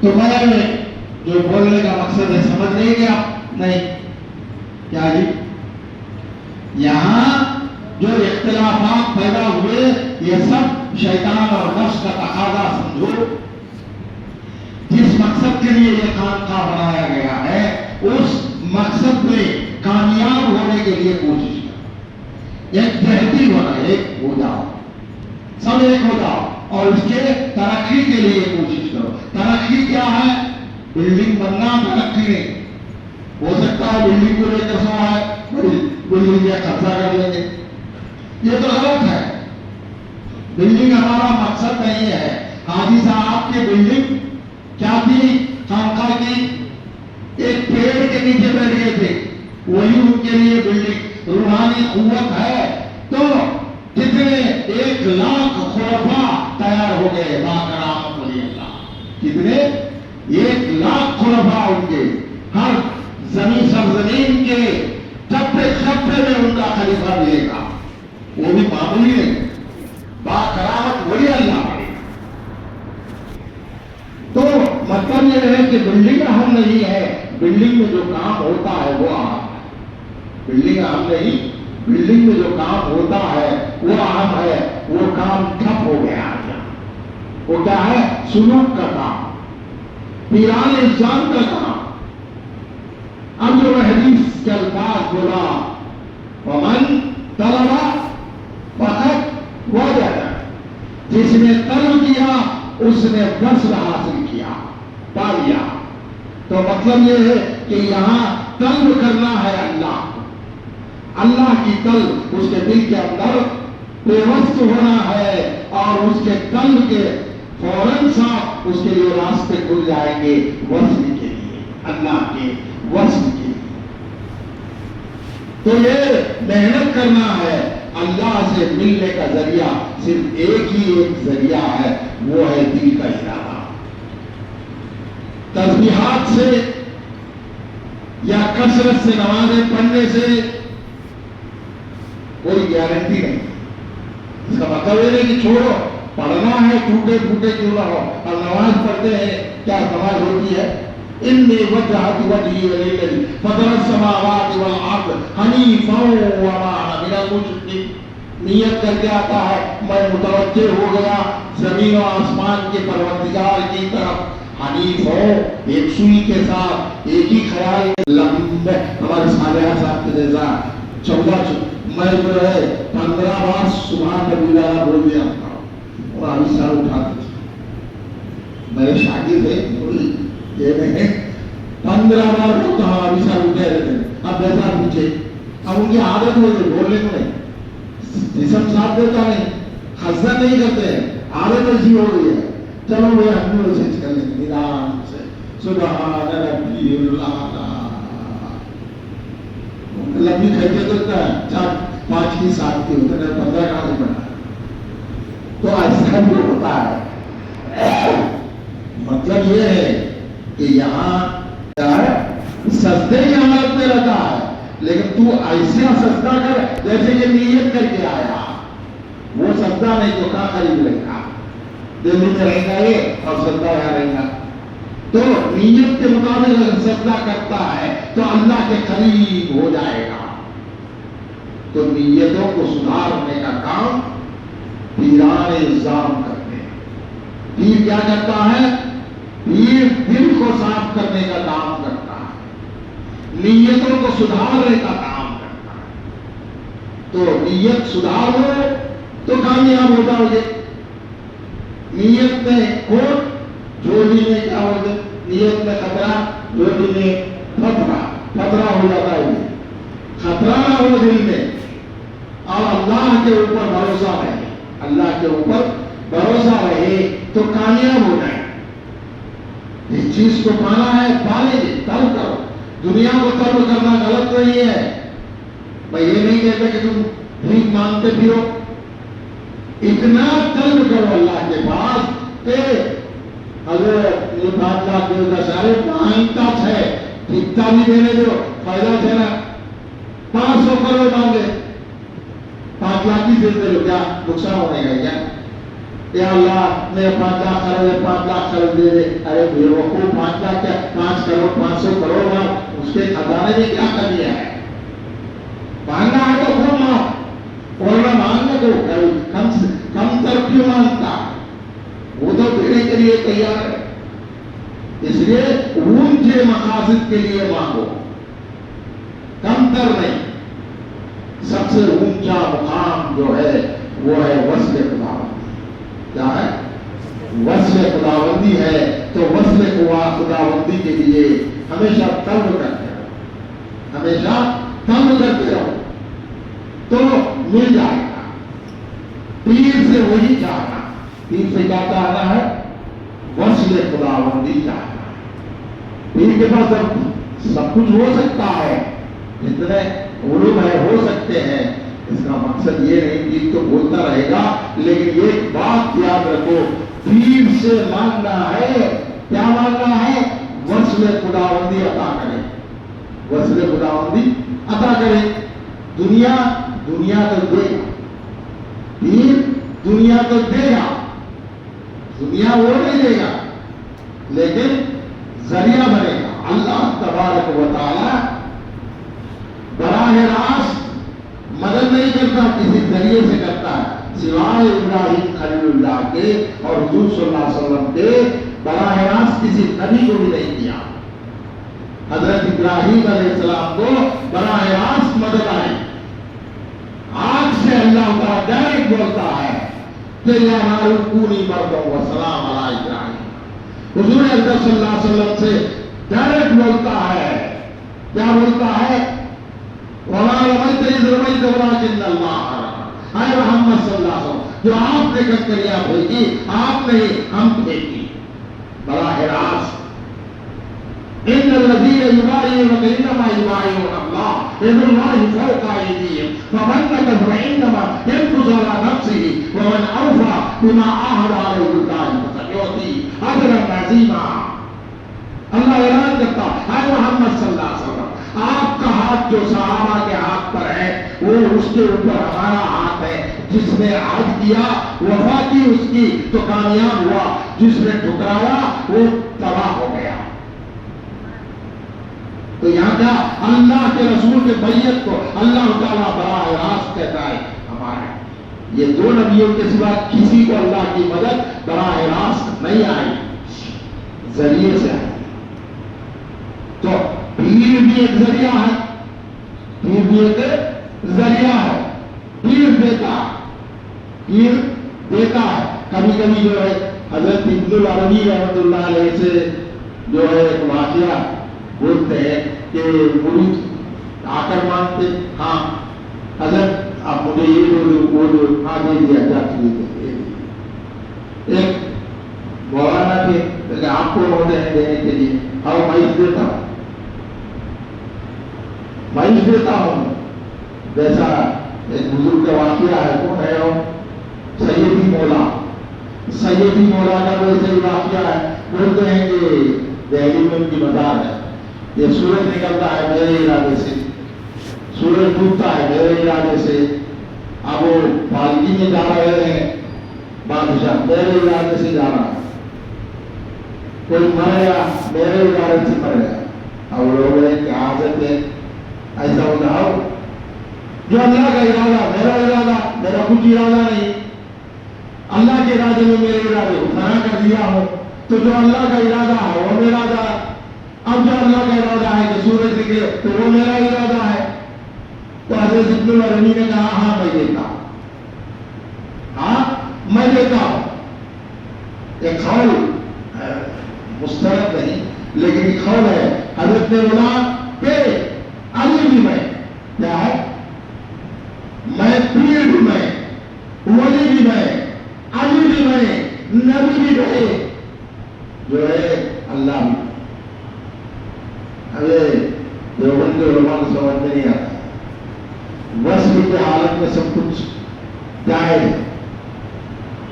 تو میں جو بولنے کا مقصد ہے سمجھ نہیں گیا؟ نہیں کیا جی؟ یہاں جو اختلافات پیدا ہوئے یہ سب شیطان اور نفس کا تقاضا سمجھو. جس مقصد کے لیے یہ خانقاہ بنایا گیا ہے اس مقصد میں کامیاب ہونے کے لیے کوشش کرو. ایک تحقیق ہونا، ایک ہو جاؤ، سب ایک ہو جاؤ اور اس کے ترقی کے لیے کوشش کرو. ترقی کیا ہے؟ بلڈنگ بننا ترقی نہیں. ہو سکتا ہے بلڈنگ کو لے کر سو ہے بلڈنگ یا قبضہ کر لیں گے، یہ تو غلط ہے. بلڈنگ ہمارا مقصد نہیں ہے. حاجی صاحب کی بلڈنگ کیا تھی؟ خانقاہ کی ایک پیڑ کے نیچے بیٹھ گئے تھے، وہی ان کے لیے بلڈنگ. روحانی قوت ہے تو کتنے 1,00,000 خلفاء تیار ہو گئے باکرامت ولی اللہ. کتنے؟ 1,00,000 خلفاء ان کے. ہر سرزمین کے چپے چپے میں ان کا خلیفہ ملے گا. وہ بھی معمولی نہیں، باکرامت ولی اللہ بنے گا. تو مطلب یہ ہے کہ بلڈنگ اہم نہیں ہے، بلڈنگ میں جو کام ہوتا ہے وہ اہم ہے. بلڈنگ اہم نہیں، بلڈنگ میں جو کام ہوتا ہے وہ اہم ہے. وہ کام ٹھپ ہو گیا ہے. وہ کیا ہے؟ سلوک کا کام، پیران انسان کا کام. اب جو حدیث کے الفاظ بولا ومن طلب فقد وجد، جس نے طلب کیا اس نے وصل حاصل کیا، پا لیا. تو مطلب یہ ہے کہ یہاں طلب کرنا ہے اللہ کو، اللہ کی طلب اس کے دل کے اندر پیوست ہونا ہے اور اس کے طلب کے فوراً ساتھ اس کے لیے راستے کھل جائیں گے وصل کے لیے، اللہ کے وصل کے لیے. تو یہ محنت کرنا ہے. اللہ سے ملنے کا ذریعہ صرف ایک ذریعہ ہے، وہ ہے دل کا ارادہ. تسبیحات سے یا کثرت سے نمازیں پڑھنے سے کوئی گارنٹی نہیں. اس کا مطلب یہ نہیں کہ چھوڑو، پڑھنا ہے ٹوٹے پھوٹے کیوں نہ ہو. اور نماز پڑھتے ہیں، کیا نماز ہوتی ہے؟ انی وجہت وجہی للذی فطر السماوات والارض حنیفا وما انا من المشرکین. نیت کر کے آتا ہے میں متوجہ ہو گیا زمین و آسمان کے پروردگار کی طرف، حنیف ہو، ایک سوئی کے ساتھ ایک ہی خیال. ہمارے صالحہ صاحب کے جیسا 14 میں جو ہے 15 بار سبحان ربی الاعلیٰ بول دیا اور ابھی سر اٹھاتے تھے. میرے شاگرد ہے یہ نہیں 15 بار بولتا ہوں ابھی سر اٹھے رہتے ہیں. اب بیٹھا پیچھے، اب ان کی عادت ہو گئی بولنے کو نہیں، جسم ساتھ دیتا نہیں، خزہ نہیں کرتے ہیں، عادت ایسی ہو گئی ہے. چلو وہ ہم نے اسے کر لیں گے آرام سے. سبحان ربی الاعلیٰ لمبی کھیتے کرتا ہے 4-5 کی 7 کی ہوتا ہے، 15 کا نہیں بنا. تو ایسا بھی ہوتا ہے. مطلب یہ ہے کہ یہاں سجدے کی حالت میں رہتا ہے، لیکن تو ایسا سجدہ کر جیسے کہ نیت کر کے آیا. وہ سجدہ نہیں تو کہاں قریب رہے گا، دلی میں رہے گا یہ اور سجدہ یہاں رہے گا. تو نیت کے مطابق اگر سجدہ کرتا ہے تو اللہ کے قریب ہو جائے گا. تو نیتوں کو سدھارنے کا کام پیران الزام کرتے ہیں. پیر کیا کرتا ہے؟ پیر دل کو صاف کرنے کا کام کرتا ہے، نیتوں کو سدھارنے کا کام کرتا ہے. تو نیت سدھار لو تو کامیاب ہو جاؤ گے. نیت میں کھوٹ جوڑی میں کیا ہو گیا؟ نیت میں خطرہ جوڑی میں خطرہ ہو جاتا ہے. خطرہ نہ ہو دل میں اور اللہ کے اوپر بھروسہ رہے، اللہ کے اوپر بھروسہ رہے تو کامیاب ہو جائے. اس چیز کو پانا ہے پالے گے، طلب کرو. دنیا کو طلب کرنا غلط نہیں ہے. میں یہ نہیں کہتا کہ تم بھیک مانگتے پھرو، اتنا طلب کرو اللہ کے پاس کہ حضرت یہ 5 لاکھ دے گا سارے 5 ہے اتنا بھی دینے دو، فائدہ ہے نا. 500 کروڑ مانگے 5 لاکھ ہی دے دو، کیا نقصان ہونے گا؟ کیا یا اللہ میں 5 لاکھ قرض دے دے. ارے بیوقوف 5 لاکھ کیا 5 کروڑ 500 کروڑ مار اس کے خزانے میں کیا کر لیا ہے؟ مانگنا ہے تو خود مانگ اور نہ مانگنے کو کم تر کیوں مانگتا ہے؟ وہ تو دینے کے لیے تیار ہے. اس لیے اونچے مقاصد کے لیے مانگو، کم تر نہیں. سب سے اونچا مقام جو ہے وہ ہے وصل خداوندی. کیا ہے؟ وصل خداوندی ہے. تو وصل خداوندی کے لیے ہمیشہ طلب کرتے رہو، ہمیشہ طلب کرتے رہو تو مل جائے گا. پیر سے وہی چاہنا، پیر سے کیا چاہنا ہے؟ وصل خداوندی چاہنا. پیر کے پاس سب کچھ ہو سکتا ہے، جتنے علوم ہے ہو سکتے ہیں. اس کا مقصد یہ نہیں کہ تو بولتا رہے گا، لیکن ایک بات یاد رکھو، پیر سے مانگنا ہے. کیا مانگنا ہے؟ وصل خداوندی عطا کرے، وصل خداوندی عطا کرے. دنیا تو دے گا، پیر دنیا تو دے گا، دنیا وہ نہیں دے گا، لیکن ذریعہ بنے گا. اللہ تبارک و تعالی براہ راست مدد نہیں کرتا، کسی ذریعے سے کرتا ہے. سوائے ابراہیم خلیل اللہ کے اور حضور صلی اللہ علیہ وسلم کے براہ راست کسی نبی کو بھی نہیں کیا. حضرت ابراہیم علیہ السلام کو براہ راست مدد آئی. آج سے اللہ تعالیٰ ڈائریکٹ بولتا ہے کہ یا نار کونی بردا و سلام علی ابراہیم. حضور اکرم صلی اللہ علیہ وسلم سے ڈائریکٹ بولتا ہے. کیا بولتا ہے؟ وَمَا رَمَيْتَ إِذْ رَمَيْتَ وَلَٰكِنَّ اللَّهَ رَمَىٰ. اے محمد صلی اللہ علیہ وسلم، جو آپ نے کنکریاں پھینکی، آپ نے ہم پھینکی براہ راست. إِنَّ الَّذِينَ يُبَايِعُونَكَ إِنَّمَا يُبَايِعُونَ اللَّهَ يَدُ اللَّهِ فَوْقَ أَيْدِيهِمْ فَمَن نَكَثَ فَإِنَّمَا يَنكُثُ عَلَىٰ نَفْسِهِ وَمَنْ أَوْفَىٰ بِمَا عَاهَدَ عَلَيْهِ اللَّهُ فَسَيُؤْتِيهِ أَجْرًا عَظِيمًا. اللہ اعلان کرتا ہے محمد صلی اللہ علیہ وسلم، آپ کا ہاتھ جو صحابہ کے ہاتھ پر ہے وہ اس کے اوپر ہمارا ہاتھ ہے. جس نے عہد کیا وفا کی اس کی تو کامیاب ہوا، جس نے ٹھکرایا وہ تباہ ہو گیا. تو یہاں کیا اللہ کے رسول کے بیعت کو اللہ تعالیٰ براہ راست کہتا ہے ہمارا. یہ دو نبیوں کے سوا کسی کو اللہ کی مدد براہ راست نہیں آئی، ذریعے سے آئی. تو پیر بھی ایک ذریعہ ہے، پیر بھی ایک ذریعہ ہے. پیر دیتا ہے. کبھی کبھی جو ہے حضرت ابن العربی رحمۃ اللہ علیہ سے جو ہے ایک واقعہ بولتے ہیں کہ مرید آ کر مانگتے، ہاں حضرت آپ مجھے یہ وہ ہاں دے دیا جاتی ہے. ایک مولانا کے آپ کو ہوتے ہیں دینے کے لیے، اور مائش دیتا ہوں. جیسا ایک بزرگ کا واقعہ ہے، کون ہے وہ؟ سیدی مولا کا ویسے ہی واقعہ ہے. بولتے ہیں کہ دہلی میں ان کی مزار ہے. یہ سورج نکلتا ہے میرے ارادے سے، سورج ڈوبتا ہے میرے ارادے سے. اب وہ پالکی میں جا رہے ہیں، بادشاہ میرے ارادے سے جا رہا ہے. کوئی مر گیا میرے ارادے سے مر گیا. اب لوگ کہ حاضر ہے ایسا ہوتا ہو جو اللہ کا ارادہ، میرا ارادہ، میرا کچھ ارادہ نہیں. اللہ کے ارادے میں میرے ارادے کو فنا کر دیا ہو تو جو اللہ کا ارادہ ہے وہ میرا ارادہ. اب جو اللہ کا ارادہ ہے کہ سورج نکلے تو وہ میرا ارادہ ہے. تو حضرت ابن العربی نے کہا ہاں میں دیتا ہوں، ہاں میں دیتا ہوں. ایک قول مستند نہیں لیکن ایک قول ہے حضرت نے بولا کہ علی بھی میں کیا ہے، میں پیر بھی میں، ولی بھی میں، علی بھی میں، نبی بھی میں، جو ہے اللہ بھی. ارے دیوبند کے علماء کو سمجھ میں نہیں آتا، وصف کی حالت میں سب کچھ جائز ہے.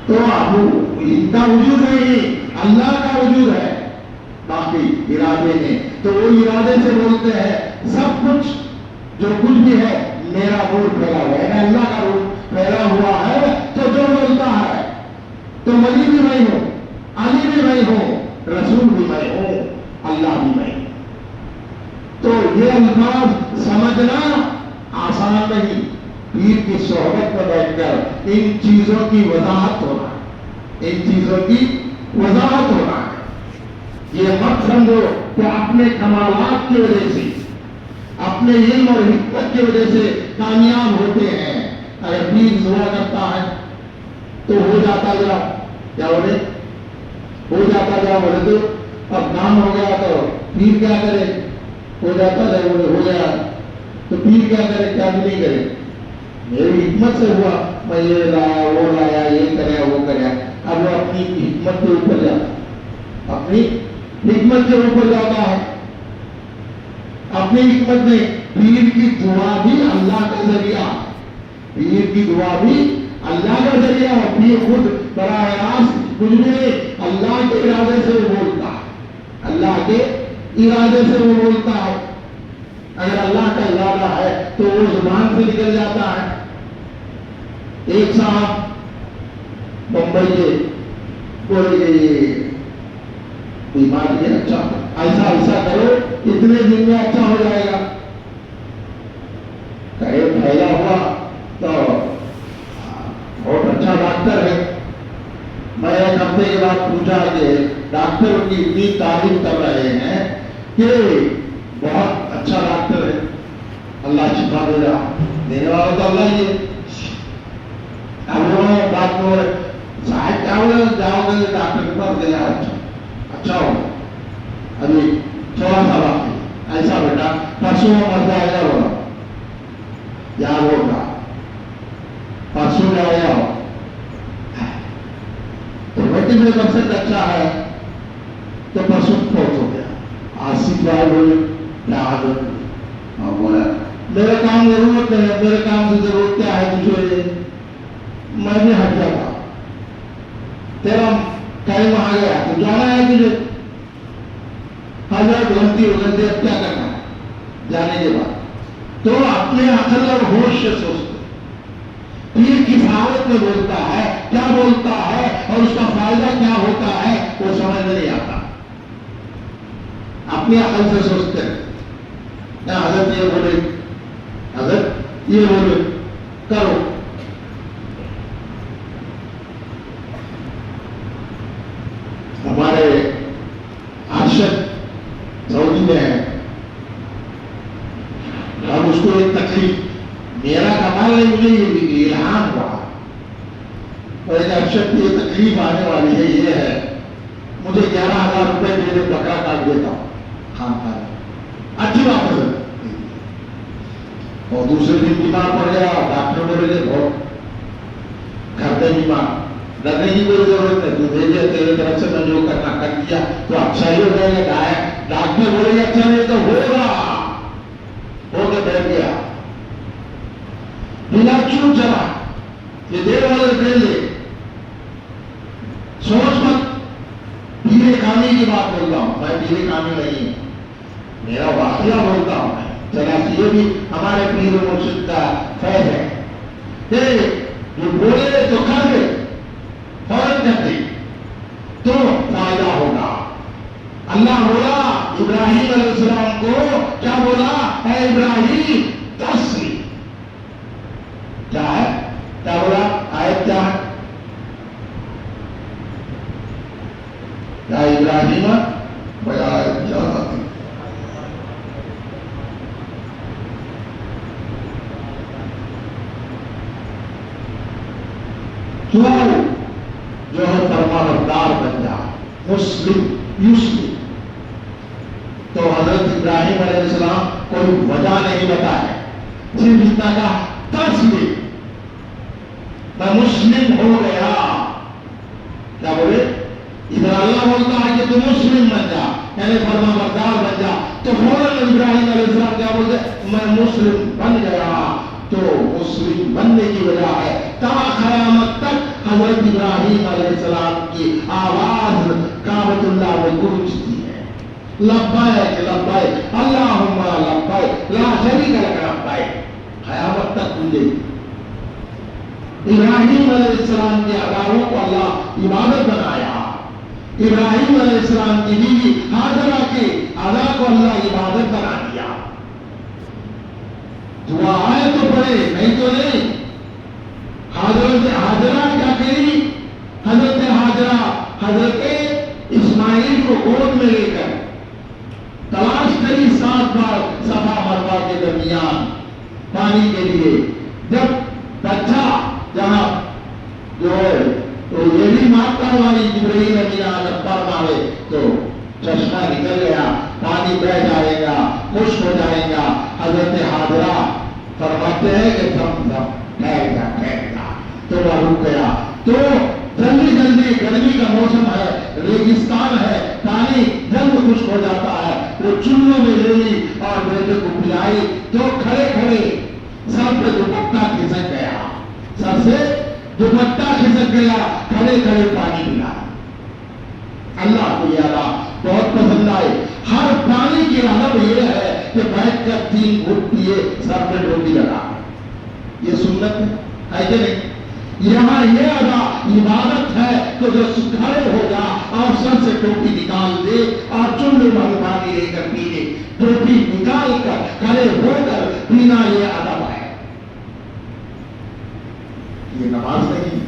تو اب ان کا وجود نہیں، اللہ کا وجود ہے. باقی ارادے میں تو وہ ارادے سے بولتے ہیں سب کچھ جو کچھ بھی ہے میرا روح پھیلا ہوا ہے، اللہ کا روح پھیلا ہوا ہے. تو جو بولتا ہے تو ولی بھی میں ہوں، علی بھی میں ہوں، رسول بھی میں ہوں، اللہ بھی میں ہوں۔ تو یہ الفاظ سمجھنا آسان نہیں، پیر کی صحبت میں بیٹھ کر ان چیزوں کی وضاحت ہونا ہے، ان چیزوں کی وضاحت ہونا ہے۔ یہ مت سمجھو کہ اپنے کمالات کی وجہ سے، اپنے علم اور حکمت کی وجہ سے کامیاب ہوتے ہیں۔ اگر پیر دعا کرتا ہے تو ہو جاتا جا، کیا بولے، ہو جاتا جا بولے تو اب کام ہو گیا تو پیر کیا کرے، ہو جاتا جا بولے ہو گیا تو پیر کیا کرے، کیا بھی نہیں کرے۔ میری حکمت سے ہوا، میں یہ لایا وہ لایا، یہ کریا وہ کریا، اب وہ اپنی حکمت کے اوپر جاتا، اپنی حکمت کے اوپر جاتا ہے، اپنی حکمت میں۔ پیر کی دعا بھی اللہ کا ذریعہ، پیر کی دعا بھی اللہ کا ذریعہ ہے۔ پیر خود براہ راست کچھ بھی نہیں، اللہ کے ارادے سے وہ بولتا ہے، اللہ کے ارادے سے وہ بولتا ہے۔ اگر اللہ کا ارادہ ہے تو وہ زبان سے نکل جاتا ہے۔ ایک صاحب بمبئی کے بولے کہ یہ بیماری ہے، اچھا ایسا ایسا کرو اتنے دن میں اچھا ہو جائے گا۔ کہے پھیلا ہوا تو بہت اچھا ڈاکٹر ہے۔ میں ایک ہفتے کے بعد پوچھا کہ ڈاکٹر کی اتنی تعریف کر رہے ہیں کہ بہت اچھا ڈاکٹر ہے، اللہ شفا دے رہا، دینے والا تو اللہ ہی ہے۔ اب انہوں نے بات کو صاحب کیا ہوگا، جاؤ گے ڈاکٹر کے پاس گیا، اچھا ہوگا، ابھی تھوڑا سا باقی، ایسا بیٹا پرسوں مر جائے گا، بولا یاد ہوگا پرسوں جائے گا، تو بیٹے میرے مقصد اچھا ہے تو پرسوں فوت ہو گیا۔ آصف بھائی بولے کیا عادت ہے، بولا میرے کام ضرورت ہے، میرے کام سے ضرورت کیا ہے تجھے، میں بھی ہٹ جاتا، تیرا ٹائم آ گیا تو جانا ہے تجھے، حضرت غلطی ہو گئی اب کیا کرنا ہے جانے کے بعد۔ تو اپنے عقل اور ہوش سے سوچتے، پیر کفایت میں بولتا ہے، کیا بولتا ہے اور اس کا فائدہ کیا ہوتا ہے وہ سمجھ میں نہیں آتا، اپنی عقل سے سوچتے ہیں۔ حضرت یہ بولے، حضرت یہ بولے کرو، ہمارے ارشد سعودی میں ہے، اب اس کو ایک تکلیف، میرا کمال نہیں، مجھے یہ الہام ہوا اور ایک ارشد کی یہ تکلیف آنے والی ہے، یہ ہے مجھے 11,000 روپے دے دے، بکرا کاٹ دیتا ہوں خان خان، اچھی بات ہے۔ اور دوسرے دن بیمار پڑ گیا، ڈاکٹر بولے گے بہت گھر پہ بیمار، ڈرنے کی کوئی ضرورت نہیں، تو بھیجے تیرے طرف سے میں جو کرنا کر دیا تو اچھا ہی ہو جائے گا۔ ڈاکٹر بولے گا اچھا نہیں تو ہوگا، ہو کے بیٹھ گیا، بنا چوٹ چلا، یہ دیر والے دے لے، سوچ مت۔ پیرے کامی کی بات بولتا ہوں میں، پیرے کامی نہیں ہوں، میرا واقعہ بولتا ہوں میں، چنانچہ یہ بھی ہمارے پیر و مرشد کا فیض ہے کہ جو بولے تو کر دے، فوراً کر دے تو فائدہ ہوگا۔ اللہ بولا ابراہیم علیہ السلام کو، کیا بولا، اے ابراہیم تسلی، کیا ہے، کیا بولا، آیت کیا ہے، یا ابراہیم بیان کیا تھا، تو جو ہے فرمانبردار بن جا، مسلم یوسلم۔ تو حضرت ابراہیم علیہ السلام کوئی وجہ نہیں بتایا، صرف اتنا کہا تسلیم، میں مسلم ہو گیا۔ کیا بولے، ادھر اللہ بولتا ہے کہ تو مسلم بن جا، یعنی فرمانبردار بن جا، تو فوراً ابراہیم علیہ السلام کیا بولتے، میں مسلم بن گیا۔ تو مسلم بننے کی وجہ ہے تا قیامت تک حضرت ابراہیم علیہ السلام کی آواز کعبۃ اللہ میں گونجتی ہے، لبیک لبیک اللہم لبیک لا شریک لک لبیک، قیامت تک گونجے گی۔ ابراہیم علیہ السلام کے اداروں کو اللہ عبادت بنایا. ابراہیم علیہ السلام کی بیوی ہاجرہ کے ادا کو اللہ عبادت بنا دیا. دعا آئے تو پڑھے, نہیں تو نہیں. حضرت ہاجرہ کیا کری؟ حضرت ہاجرہ حضرت اسماعیل کو گود میں لے کر تلاش کری 7 بار صفا مروا کے درمیان پانی کے لیے. جب بچہ جہاں جو ہے تو یہ بھی ماتا والی جبرائیل امین آدم پر مارے تو چشمہ نکل گیا, پانی بہ جائے گا, خشک ہو جائے گا. حضرت ہاجرہ فرماتے ہیں کہ تھم ٹھہر گا تو وہ رک گیا. تو جلدی جلدی گرمی کا موسم ہے, ریگستان ہے, پانی جلد خشک ہو جاتا ہے. وہ چولوں میں لے لی اور بیٹے کو پلائی تو کھڑے کھڑے سر پہ دوپٹہ کھسک گیا, سر سے دوپٹہ کھسک گیا, کھڑے کھڑے پانی پلا. اللہ کو یہ ادا بہت پسند آئے. ہر پانی کی ادب یہ ہے کہ بیٹھ کر 3 گھٹ پیے, سر پہ ٹوپی لگا. یہ سنت ہے کہ نہیں؟ یہاں یہ ادا عبادت ہے کہ جو کھڑے ہو جا اور سر سے ٹوپی نکال دے اور چلے والی پانی لے کر پی لے. ٹوپی نکال کر کھڑے ہو کر پینا یہ ادب ہے. یہ نماز نہیں,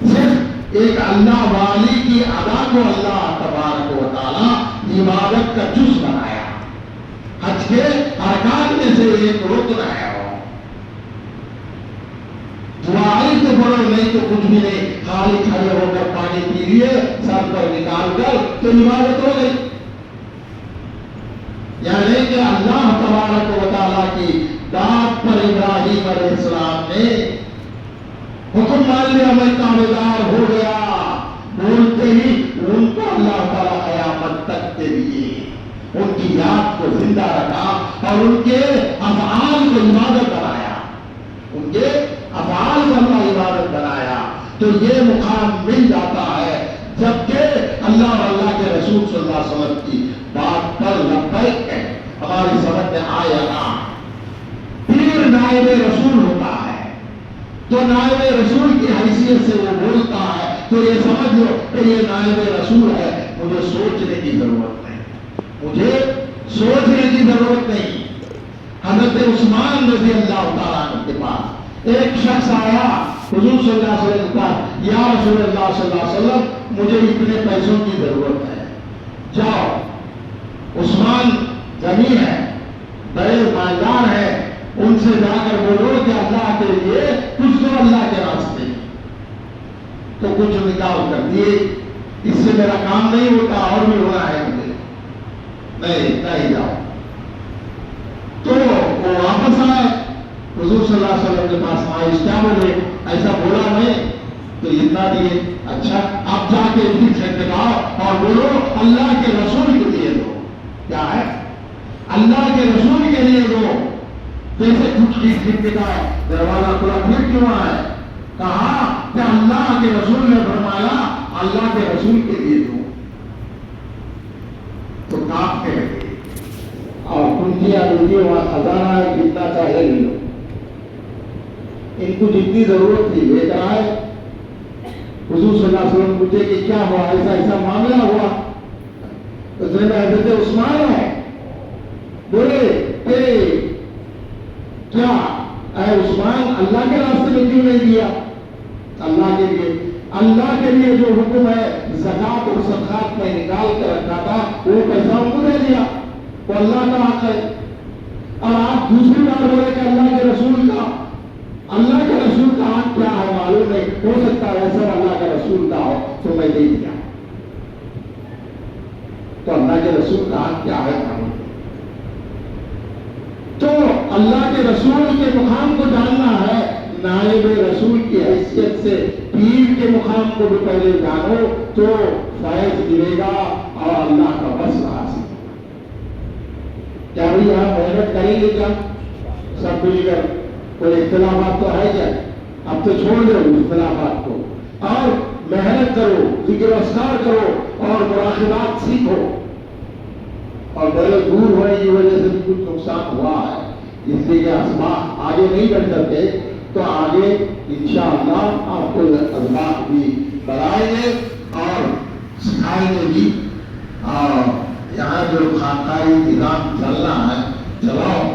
صرف ایک اللہ والی کی ادا کو اللہ تبارک و تعالی عبادت کا جز بنایا. حج کے ارکان میں سے ایک رکن ہے. دعائی تو پڑھو, نہیں تو کچھ بھی نہیں, خالی کھڑے ہو کر پانی پی لیے سر پر نکال کر تو عبادت ہو گئی. یعنی کہ اللہ تبارک و تعالیٰ کی دعوت پر ابراہیم علیہ السلام نے حکم مان لیا, میں تابعدار ہو گیا. بولتے ہی ان کو اللہ تعالیٰ قیامت تک کے لیے ان کی یاد کو زندہ رکھا اور ان کے افعال کو عبادت بنایا. ان کے افعال کو اللہ عبادت بنایا. تو یہ مقام مل جاتا ہے جبکہ اللہ اور اللہ کے رسول صلی اللہ علیہ وسلم کی بات پر لبیک ہے. ہماری سمجھ میں آیا نا, پیر نائب رسول ہوتا ہے تو نائب رسول کی حیثیت سے وہ بولتا ہے تو یہ سمجھ لو کہ یہ نائب رسول ہے. مجھے سوچنے کی ضرورت نہیں, مجھے سوچنے کی ضرورت نہیں. حضرت عثمان رضی اللہ تعالیٰ عنہ کے پاس ایک شخص آیا, حضور صلی اللہ علیہ وسلم کا, یا رسول اللہ صلی اللہ علیہ وسلم مجھے اتنے پیسوں کی ضرورت ہے, جاؤ عثمان زمین ہے, بڑے مالدار ہے, ان سے جا کر بولو کہ اللہ کے لیے کچھ تو اللہ کے راستے. تو کچھ نکال کر دیے, اس سے میرا کام نہیں ہوتا اور بھی ہو رہا ہے مجھے, نہیں جاؤ. تو وہ واپس آئے حضور صلی اللہ علیہ وسلم کے پاس آئے, کیا بولے, ایسا بولا میں تو اتنا دیے. اچھا اب جا کے پھر چھٹکاؤ اور بولو اللہ کے رسول کے لیے دو. کیا ہے, اللہ کے رسول کے لیے دو. جیسے کچھ کی چھٹکا, دروازہ کھلا, پھر کیوں آئے, کہا کہ اللہ کے رسول نے فرمایا اللہ کے رسول کے لیے دو. تو کانپنے لگے اور کنجیاں ڈوبی, وہاں خزانہ ہے, جتنا چاہے لے لو. ان کو جتنی ضرورت تھی لے کر آئے. حضور صلی اللہ علیہ وسلم پوچھے کہ کیا ہوا, ایسا ایسا معاملہ ہوا. تو حضرت عثمان ہے, بولے کہ کیا اے عثمان اللہ کے راستے میں کیوں نہیں دیا. اللہ کے لیے, اللہ کے لیے جو حکم ہے زکات اور صدقات میں نکال کر رکھا تھا وہ پیسہ ان کو دے دیا, وہ اللہ کا حق ہے. اور آپ دوسری بار بولے کہ اللہ کے رسول کا, اللہ کے رسول کا حق کیا ہے معلوم نہیں, ہو سکتا ہے ایسا اللہ کا رسول کا ہو تو میں دے دیا. تو اللہ کے رسول کا حق کیا ہے معلوم. تو اللہ کے رسول کے مقام کو جاننا ہے, نائب رسول کی حیثیت سے پیر کے مقام کو بھی پہلے جانو تو فیض ملے گا اور اللہ کا بس حاصل. کیا بھی یہاں محنت کریں گے کیا سب مل کر؟ کوئی اختلافات تو ہے کیا؟ اب تو چھوڑ دو اختلافات کو اور محنت کرو, ذکر اذکار کرو اور مراقبات سیکھو. اور بڑے دور ہونے کی وجہ سے بھی کچھ نقصان ہوا ہے, اس لیے کہ اسباق آگے نہیں بڑھ سکتے تو آگے انشاءاللہ آپ کو اذکار بھی بتائیں گے اور سکھائیں گے بھی. اور یہاں جو خانقاہی نظام چل رہا ہے چلاؤ